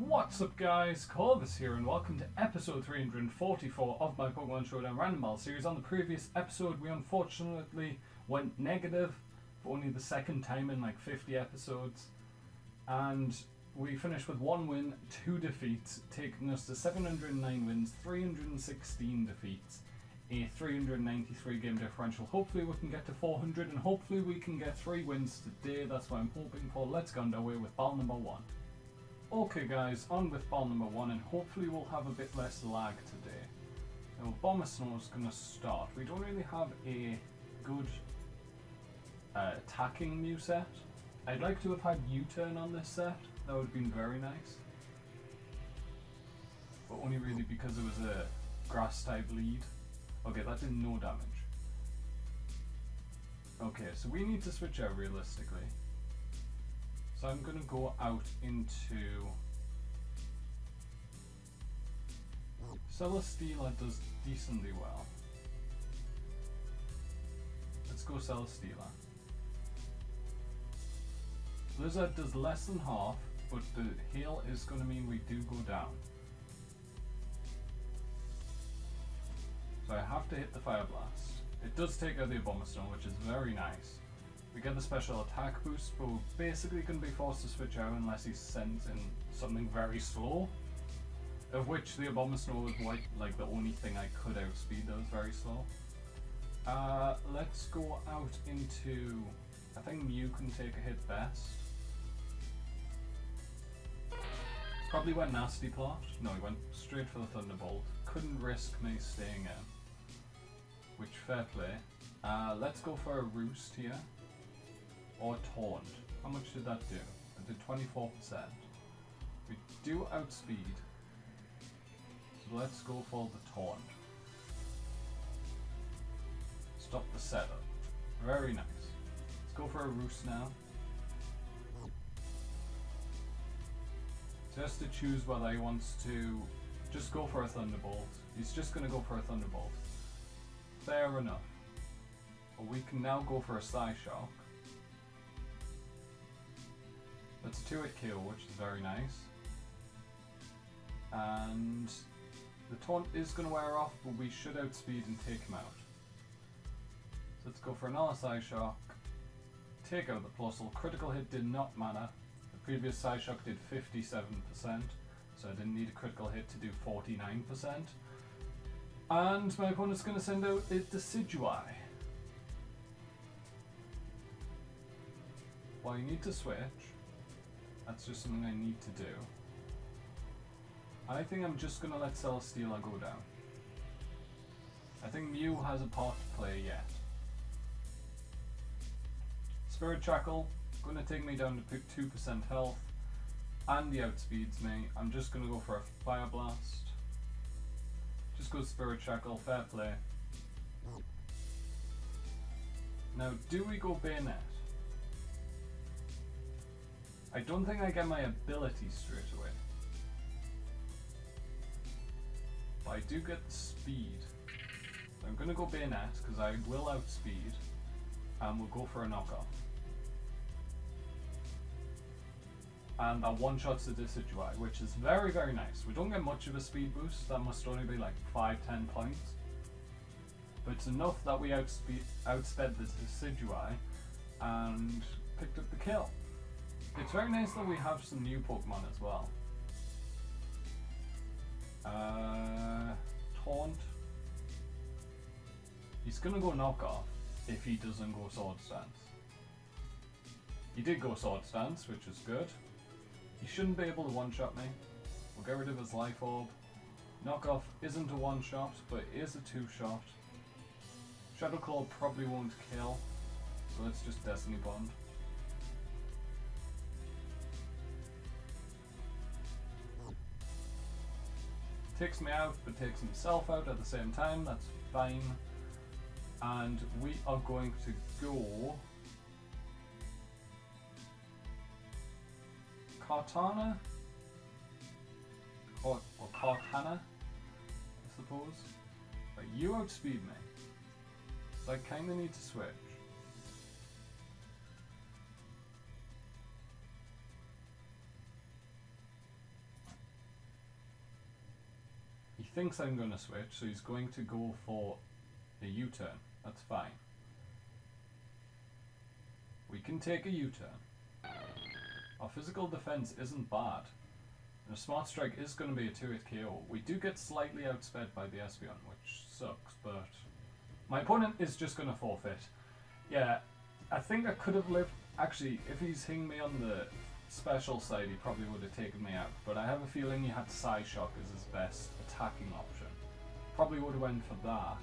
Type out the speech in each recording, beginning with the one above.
What's up guys, Corvus here and welcome to episode 344 of my Pokémon Showdown Random series. On the previous episode we unfortunately went negative for only the second time in like 50 episodes, and we finished with 1 win, 2 defeats, taking us to 709 wins, 316 defeats, a 393 game differential. Hopefully we can get to 400 and hopefully we can get 3 wins today. That's what I'm hoping for. Let's get underway with battle number 1. Okay guys, on with ball number 1 and hopefully we'll have a bit less lag today. Now Bomber Snow is going to start. We don't really have a good attacking new set. I'd like to have had U-turn on this set, that would have been very nice. But only really because it was a grass type lead. Okay, that did no damage. Okay, so we need to switch out realistically. So I'm going to go out into Celesteela. Does decently well. Let's go Celesteela. Blizzard does less than half, but the hail is going to mean we do go down. So I have to hit the Fire Blast. It does take out the Abomasnow, which is very nice. We get the special attack boost, but we're basically going to be forced to switch out unless he sends in something very slow. Of which the Abomasnow was like the only thing I could outspeed that was very slow. Let's go out into... I think Mew can take a hit best. Probably went Nasty Plot. No, he went straight for the Thunderbolt. Couldn't risk me staying in. Which, fair play. Let's go for a Roost here. Or Taunt. How much did that do? It did 24%. We do outspeed. So let's go for the Taunt. Stop the setup. Very nice. Let's go for a Roost now. So he has to choose whether he wants to just go for a Thunderbolt. He's just going to go for a Thunderbolt. Fair enough. But we can now go for a Psyshock. That's a 2-hit KO, which is very nice. And the taunt is going to wear off, but we should outspeed and take him out. So let's go for another Psyshock. Take out the Plusle. Critical hit did not matter. The previous Psyshock did 57%, so I didn't need a critical hit to do 49%. And my opponent's going to send out a Decidueye. Well, you need to switch. That's just something I need to do. I think I'm just going to let Celesteela go down. I think Mew has a part to play yet. Spirit Shackle, going to take me down to 2% health. And he outspeeds me. I'm just going to go for a Fire Blast. Just go Spirit Shackle, fair play. Now, do we go Bayonet? I don't think I get my ability straight away. But I do get the speed. So I'm going to go Bayonet because I will outspeed. And we'll go for a knockoff. And that one-shots the Decidueye, which is very, very nice. We don't get much of a speed boost. That must only be like 5-10 points. But it's enough that we outsped the Decidueye and picked up the kill. It's very nice that we have some new Pokemon as well. Taunt. He's gonna go Knockoff if he doesn't go Sword Stance. He did go Sword Stance, which is good. He shouldn't be able to one-shot me. We'll get rid of his Life Orb. Knockoff isn't a one-shot, but it is a 2-shot. Shadow Claw probably won't kill, so let's just Destiny Bond. Takes me out, but takes himself out at the same time. That's fine. And we are going to go Kartana or Kartana, I suppose. But you outspeed me, so I kind of need to switch. thinks I'm going to switch, so he's going to go for a U-turn. That's fine. We can take a U-turn. Our physical defense isn't bad. And a Smart Strike is going to be a 2-hit KO. We do get slightly outsped by the Espeon, which sucks, but my opponent is just going to forfeit. Yeah, I think I could have lived. Actually, if he's hitting me on the special side, he probably would have taken me out. But I have a feeling he had Psyshock as his best attacking option. Probably would have went for that.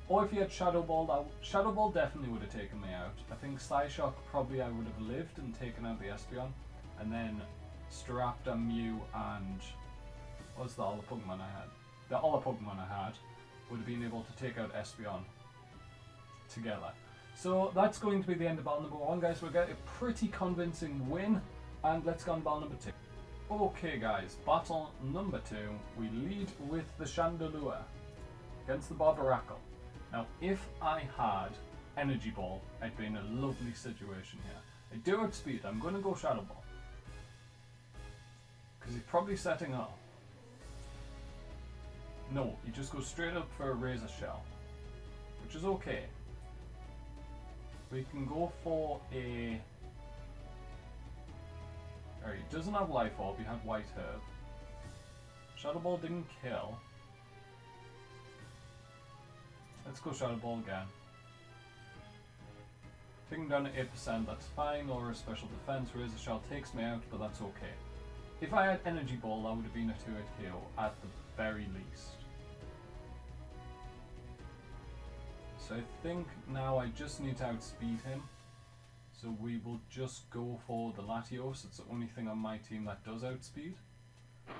Or if he had Shadow Ball, Shadow Ball definitely would have taken me out. I think Psyshock probably I would have lived and taken out the Espeon. And then Staraptor, Mew, and what was the other Pokemon I had? The other Pokemon I had would have been able to take out Espeon together. So that's going to be the end of battle number 1, guys. We'll get a pretty convincing win, and let's go on battle number 2. Okay, guys, battle number 2. We lead with the Chandelure against the Barbaracle. Now, if I had Energy Ball, I'd be in a lovely situation here. I do outspeed. I'm going to go Shadow Ball because he's probably setting up. No, he just goes straight up for a Razor Shell, which is okay. We can go for a... Alright, he doesn't have Life Orb, he had White Herb. Shadow Ball didn't kill. Let's go Shadow Ball again. Taking down at 8%, that's fine. Lower special defense, Razor Shell takes me out, but that's okay. If I had Energy Ball, that would have been a 2-hit KO at the very least. So I think now I just need to outspeed him. So we will just go for the Latios. It's the only thing on my team that does outspeed. So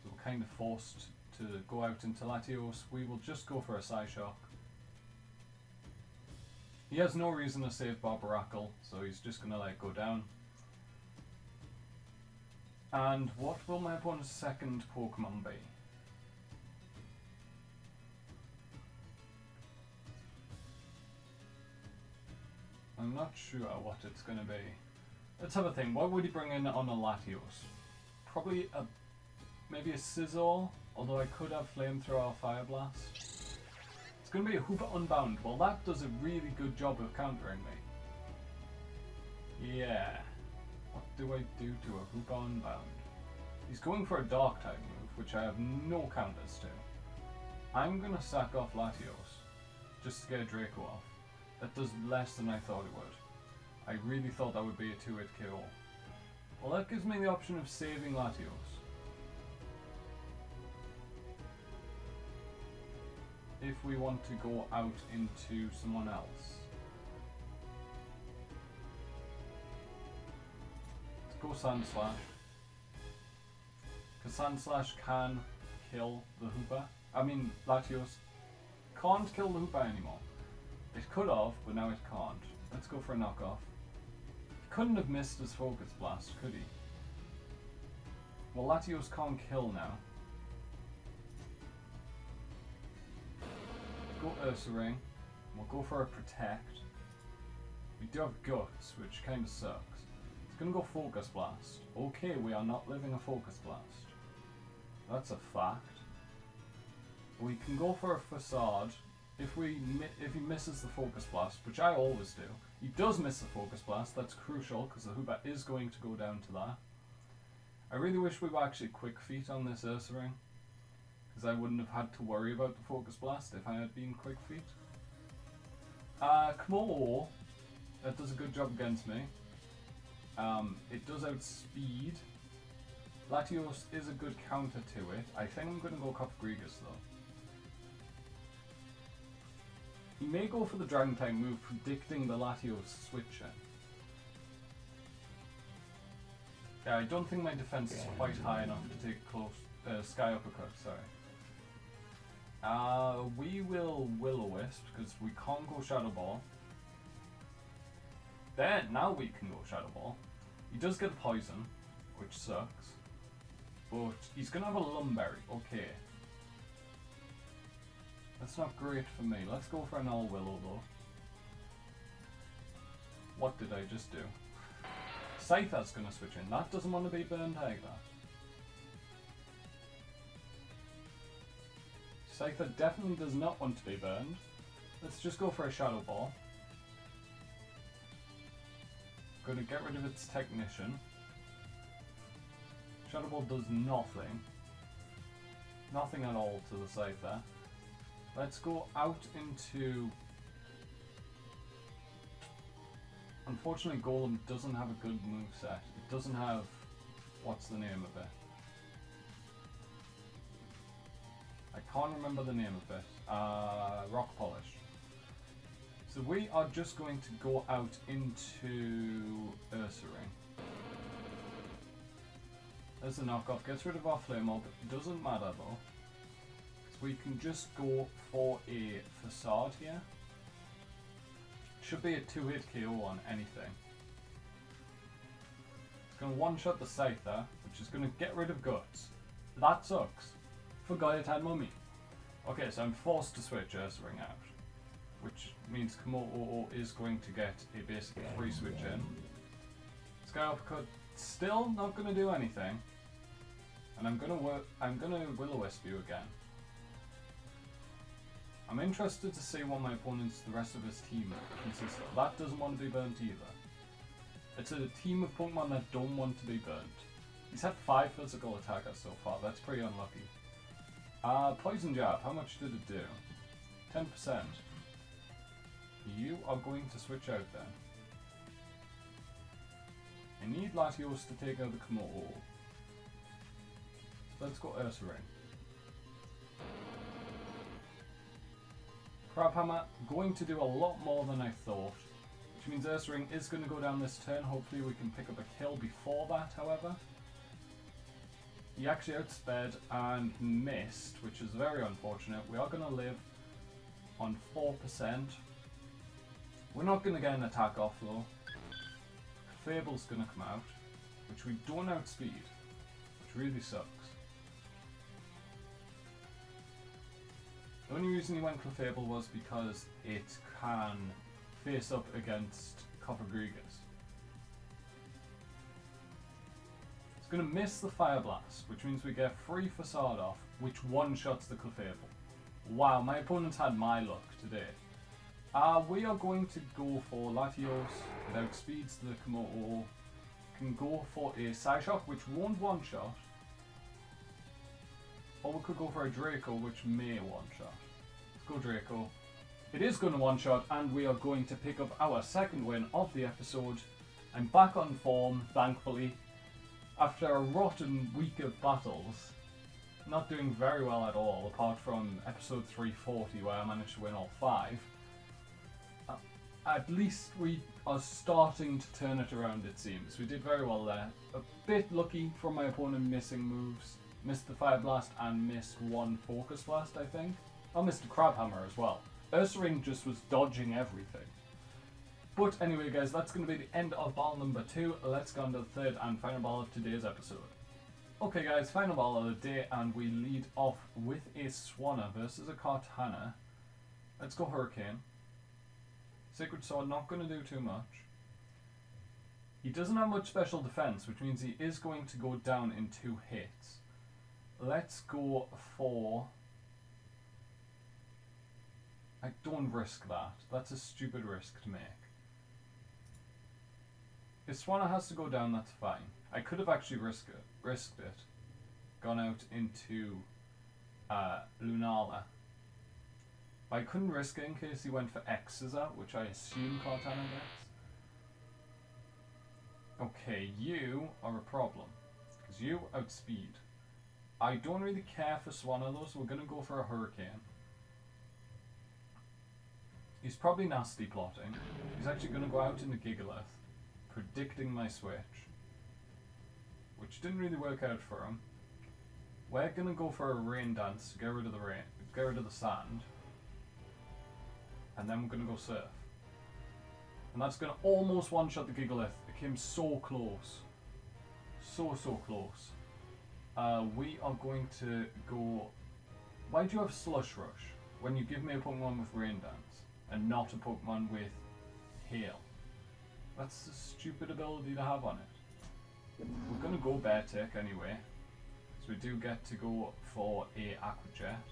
we're kind of forced to go out into Latios. We will just go for a Psyshock. He has no reason to save Barbaracle, so he's just going to let it go down. And what will my opponent's second Pokemon be? I'm not sure what it's going to be. Let's have a think. What would he bring in on a Latios? Probably maybe a Scizor, although I could have Flamethrower or Fire Blast. It's going to be a Hoopa Unbound. Well, that does a really good job of countering me. Yeah. What do I do to a Hoopa Unbound? He's going for a Dark type move, which I have no counters to. I'm going to sack off Latios, just to get a Draco off. That does less than I thought it would. I really thought that would be a 2-hit KO. Well, that gives me the option of saving Latios. If we want to go out into someone else. Let's go Sandslash. Because Sandslash can kill the Hoopa. I mean, Latios can't kill the Hoopa anymore. It could have, but now it can't. Let's go for a knockoff. He couldn't have missed his Focus Blast, could he? Well, Latios can't kill now. Go Ursaring. We'll go for a Protect. We do have Guts, which kind of sucks. It's going to go Focus Blast. Okay, we are not living a Focus Blast. That's a fact. We can go for a Facade. If he misses the Focus Blast, which I always do, he does miss the Focus Blast. That's crucial because the Hoopa is going to go down to that. I really wish we were actually Quick Feet on this Ursaring, because I wouldn't have had to worry about the Focus Blast if I had been Quick Feet. Kmo, that does a good job against me. It does outspeed. Latios is a good counter to it. I think I'm going to go Cofagrigus though. He may go for the Dragon type move, predicting the Latios switch in. Yeah, I don't think my defense is quite high enough to take close Sky Uppercut, sorry. We will Will-O-Wisp, because we can't go Shadow Ball. Then, now we can go Shadow Ball. He does get Poison, which sucks. But he's going to have a Lumberry, okay. That's not great for me. Let's go for an All-Willow though. What did I just do? Scyther's going to switch in. That doesn't want to be burned either. Scyther definitely does not want to be burned. Let's just go for a Shadow Ball. Going to get rid of its Technician. Shadow Ball does nothing. Nothing at all to the Scyther. Let's go out into... Unfortunately, Golem doesn't have a good moveset. It doesn't have... What's the name of it? I can't remember the name of it. Rock Polish. So we are just going to go out into Ursaring. There's a knockoff. Gets rid of our Flame Orb. It doesn't matter though. So we can just go for a Facade here. Should be a 2-hit KO on anything. It's going to one-shot the Scyther, which is going to get rid of Guts. That sucks. Forgot it had Mummy. Okay, so I'm forced to switch Ursaring out, which means Komodo is going to get a basic free switch in. Sky Uppercut still not going to do anything, and I'm going to Will-O-Wisp you again. I'm interested to see what my opponents, the rest of his team, consists of. That doesn't want to be burnt either. It's a team of Pokemon that don't want to be burnt. He's had 5 physical attackers so far. That's pretty unlucky. Poison Jab, how much did it do? 10%. You are going to switch out then. I need Latios to take out the Komodo. Let's go Ursaring. Crabhammer, going to do a lot more than I thought. Which means Ursaring is going to go down this turn. Hopefully we can pick up a kill before that, however. He actually outsped and missed, which is very unfortunate. We are going to live on 4%. We're not going to get an attack off though. Fable's going to come out, which we don't outspeed, which really sucks. The only reason he went Clefable was because it can face up against Cofagrigus. It's going to miss the Fire Blast, which means we get free Facade off, which one-shots the Clefable. Wow, my opponent's had my luck today. We are going to go for Latios, it outspeeds the Komodo. Can go for a Psyshock, which won't one-shot. Or we could go for a Draco, which may one-shot. Let's go Draco. It is going to one-shot, and we are going to pick up our second win of the episode. I'm back on form, thankfully. After a rotten week of battles, not doing very well at all, apart from episode 340 where I managed to win all 5. At least we are starting to turn it around, it seems. We did very well there. A bit lucky from my opponent missing moves. Missed the Fire Blast and missed one Focus Blast, I think. I missed a Crabhammer as well. Ursaring just was dodging everything. But anyway guys, that's going to be the end of battle number 2. Let's go on to the third and final battle of today's episode. Okay guys, final battle of the day, and we lead off with a Swanna versus a Kartana. Let's go Hurricane. Sacred Sword not going to do too much. He doesn't have much special defense, which means he is going to go down in 2 hits. Let's go for... I don't risk that. That's a stupid risk to make. If Swanna has to go down, that's fine. I could have actually risked it. Gone out into Lunala. But I couldn't risk it in case he went for Exeter, which I assume Kartana gets. Okay, you are a problem. Because you outspeed. I don't really care for Swanna though, so we're going to go for a Hurricane. He's probably nasty plotting. He's actually going to go out into Gigalith, predicting my switch. Which didn't really work out for him. We're going to go for a Rain Dance to get rid of the rain, get rid of the sand. And then we're going to go Surf. And that's going to almost one-shot the Gigalith. It came so close. So close. We are going to go... Why do you have Slush Rush when you give me a Pokemon with Rain Dance and not a Pokemon with Hail? That's a stupid ability to have on it. We're going to go Beartick anyway. So we do get to go for a Aqua Jet.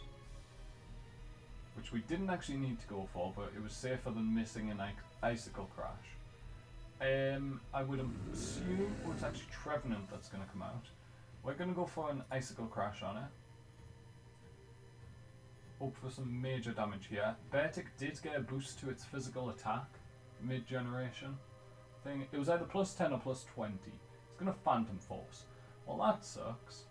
which we didn't actually need to go for, but it was safer than missing an icicle crash. I would assume it's actually Trevenant that's going to come out. We're going to go for an icicle crash on it. Hope for some major damage here. Beartic did get a boost to its physical attack mid-generation thing. It was either +10 or +20. It's going to Phantom Force. Well, that sucks.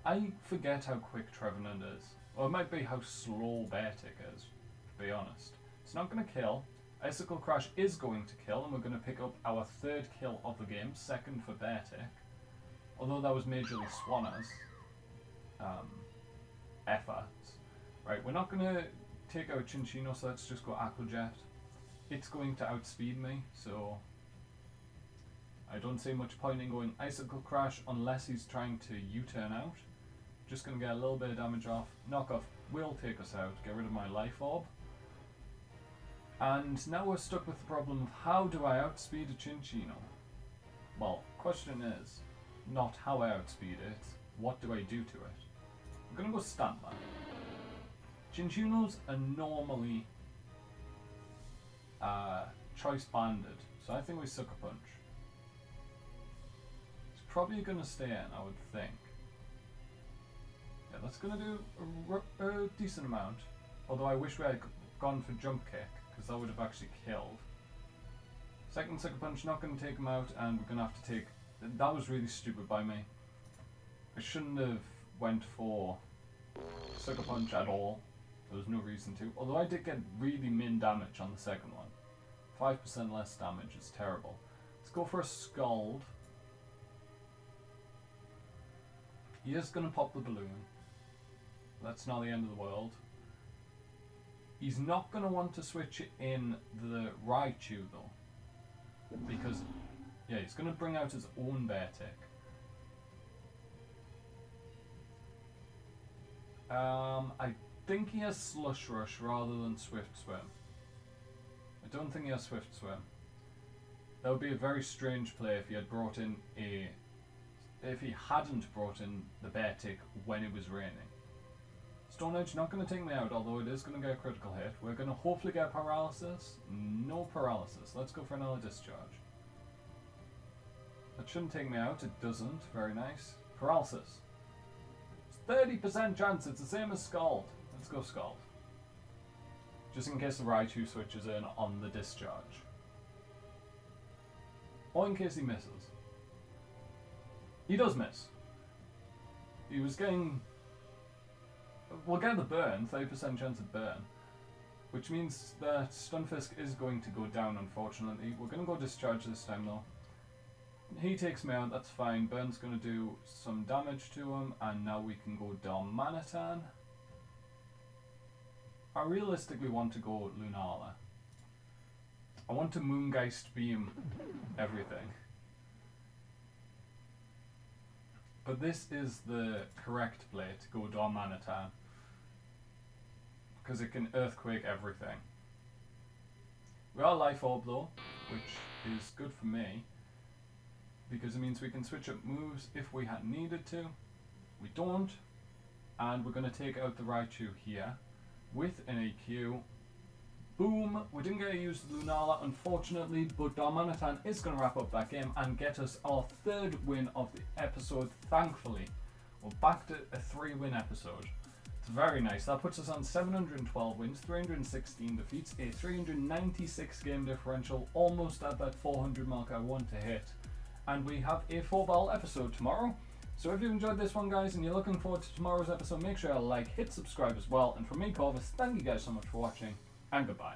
I forget how quick Trevenant is. Or it might be how slow Beartic is, to be honest. It's not going to kill. Icicle Crash is going to kill, and we're going to pick up our 3rd kill of the game, 2nd for Beartic. Although that was majorly Swanner's efforts. Right, we're not going to take out Chinchino, so let's just go Aquajet. It's going to outspeed me, so I don't see much point in going Icicle Crash unless he's trying to U-turn out. Just going to get a little bit of damage off. Knockoff will take us out, get rid of my Life Orb. And now we're stuck with the problem of how do I outspeed a Chinchino? Well, question is not how I outspeed it, what do I do to it? I'm going to go Stuntman. Chinchinos are normally choice banded, so I think we Sucker Punch. It's probably going to stay in, I would think. Yeah, that's going to do a decent amount, although I wish we had gone for Jump Kick, because that would have actually killed. Second Sucker Punch, not going to take him out, and we're going to have to take... That was really stupid by me. I shouldn't have went for Sucker Punch at all. There was no reason to. Although I did get really min damage on the second one. 5% less damage is terrible. Let's go for a Scald. He is going to pop the balloon. That's not the end of the world. He's not going to want to switch it in the Raichu though. Because, yeah, he's going to bring out his own Beartic. I think he has Slush Rush rather than Swift Swim. I don't think he has Swift Swim. That would be a very strange play if he had brought in a... If he hadn't brought in the Beartic when it was raining. Stone Edge not going to take me out, although it is going to get a critical hit. We're going to hopefully get Paralysis. No Paralysis. Let's go for another Discharge. That shouldn't take me out. It doesn't. Very nice. Paralysis. 30% chance. It's the same as Scald. Let's go Scald. Just in case the Raichu switches in on the Discharge. Or in case he misses. He does miss. He was getting... We'll get the burn, 30% chance of burn. Which means that Stunfisk is going to go down, unfortunately. We're going to go Discharge this time though. He takes me out, that's fine. Burn's going to do some damage to him, and now we can go Darmanitan. I realistically want to go Lunala. I want to Moongeist Beam everything. But this is the correct play to go Darmanitan. Because it can Earthquake everything. We are Life Orb though, which is good for me. Because it means we can switch up moves if we had needed to. We don't. And we're going to take out the Raichu here with an AQ. Boom! We didn't get to use Lunala unfortunately, but Darmanitan is going to wrap up that game and get us our 3rd win of the episode, thankfully. We're back to a 3-win episode. It's very nice. That puts us on 712 wins, 316 defeats, a 396 game differential, almost at that 400 mark I want to hit. And we have a 4-ball episode tomorrow. So if you enjoyed this one, guys, and you're looking forward to tomorrow's episode, make sure you like, hit subscribe as well. And from me, Corvus, thank you guys so much for watching, and goodbye.